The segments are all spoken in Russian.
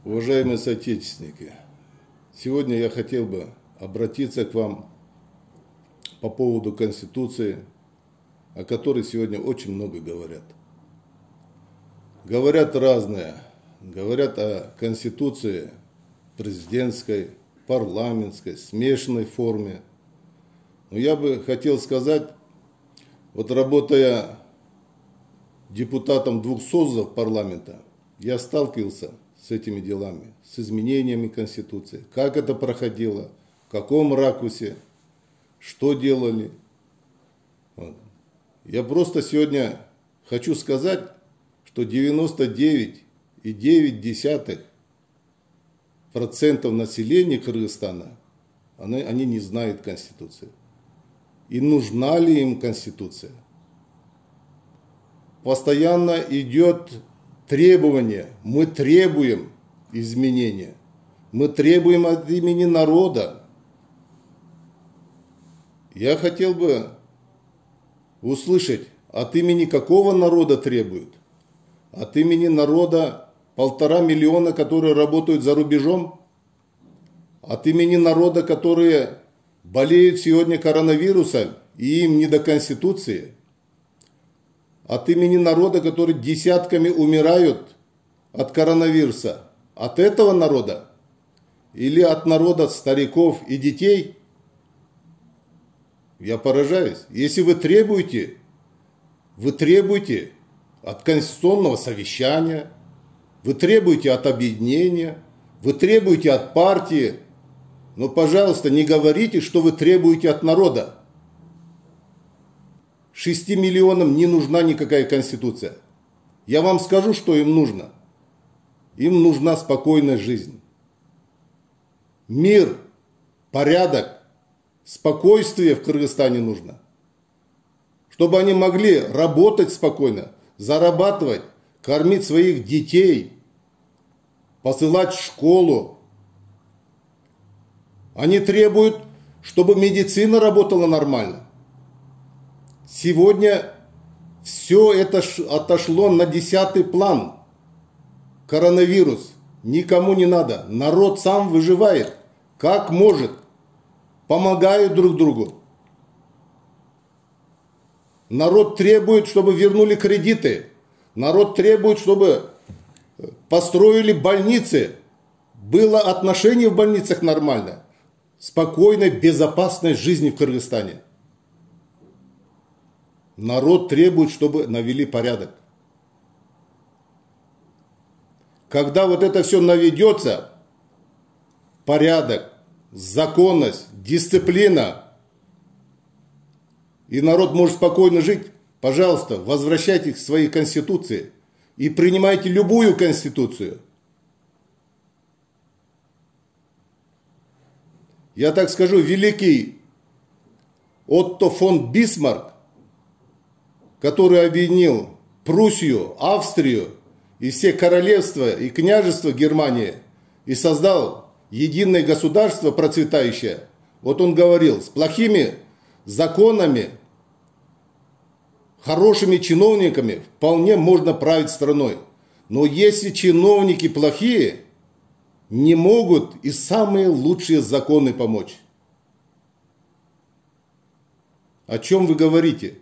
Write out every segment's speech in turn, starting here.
Уважаемые соотечественники, сегодня я хотел бы обратиться к вам по поводу Конституции, о которой сегодня очень много говорят. Говорят разное. Говорят о Конституции президентской, парламентской, смешанной форме. Но я бы хотел сказать, вот работая депутатом 2 созывов парламента, я сталкивался с этими делами, с изменениями Конституции, как это проходило, в каком ракурсе, что делали. Вот. Я просто сегодня хочу сказать, что 99,9% населения Кыргызстана, они не знают Конституции. И нужна ли им Конституция? Постоянно идет требование, мы требуем изменения, мы требуем от имени народа. Я хотел бы услышать, от имени какого народа требуют? От имени народа 1,5 миллиона, которые работают за рубежом? От имени народа, которые болеют сегодня коронавирусом и им не до Конституции? От имени народа, которые десятками умирают от коронавируса? От этого народа? Или от народа стариков и детей? Я поражаюсь. Если вы требуете от конституционного совещания, вы требуете от объединения, вы требуете от партии, но, пожалуйста, не говорите, что вы требуете от народа. 6 миллионам не нужна никакая Конституция. Я вам скажу, что им нужно. Им нужна спокойная жизнь. Мир, порядок, спокойствие в Кыргызстане нужно. Чтобы они могли работать спокойно, зарабатывать, кормить своих детей, посылать в школу. Они требуют, чтобы медицина работала нормально. Сегодня все это отошло на 10-й план. Коронавирус. Никому не надо. Народ сам выживает. Как может. Помогают друг другу. Народ требует, чтобы вернули кредиты. Народ требует, чтобы построили больницы. Было отношение в больницах нормально. Спокойной, безопасной жизни в Кыргызстане. Народ требует, чтобы навели порядок. Когда вот это все наведется, порядок, законность, дисциплина, и народ может спокойно жить, пожалуйста, возвращайтесь к своей Конституции и принимайте любую Конституцию. Я так скажу, великий Отто фон Бисмарк, который объединил Пруссию, Австрию и все королевства и княжества Германии и создал единое государство процветающее. Вот он говорил, с плохими законами, хорошими чиновниками вполне можно править страной. Но если чиновники плохие, не могут и самые лучшие законы помочь. О чем вы говорите?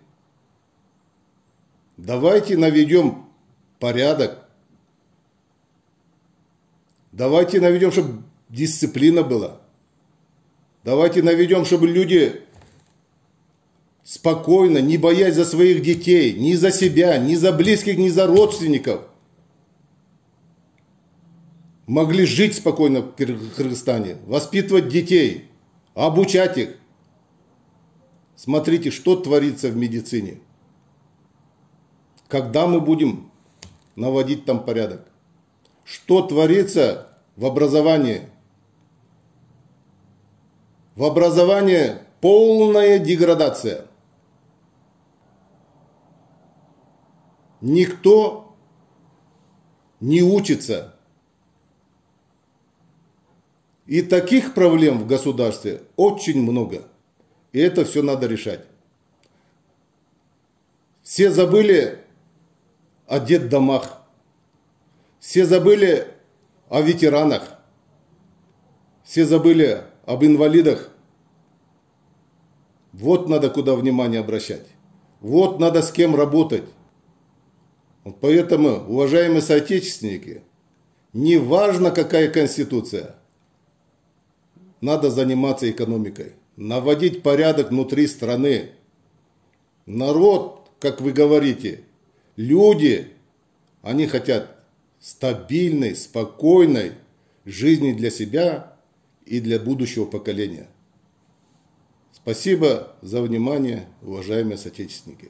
Давайте наведем порядок. Давайте наведем, чтобы дисциплина была. Давайте наведем, чтобы люди спокойно, не боясь за своих детей, ни за себя, ни за близких, ни за родственников, могли жить спокойно в Кыргызстане, воспитывать детей, обучать их. Смотрите, что творится в медицине. Когда мы будем наводить там порядок? Что творится в образовании? В образовании полная деградация. Никто не учится. И таких проблем в государстве очень много. И это все надо решать. Все забыли о детдомах. Все забыли о ветеранах. Все забыли об инвалидах. Вот надо куда внимание обращать. Вот надо с кем работать. Вот поэтому, уважаемые соотечественники, не важно, какая конституция, надо заниматься экономикой, наводить порядок внутри страны. Народ, как вы говорите, люди, они хотят стабильной, спокойной жизни для себя и для будущего поколения. Спасибо за внимание, уважаемые соотечественники.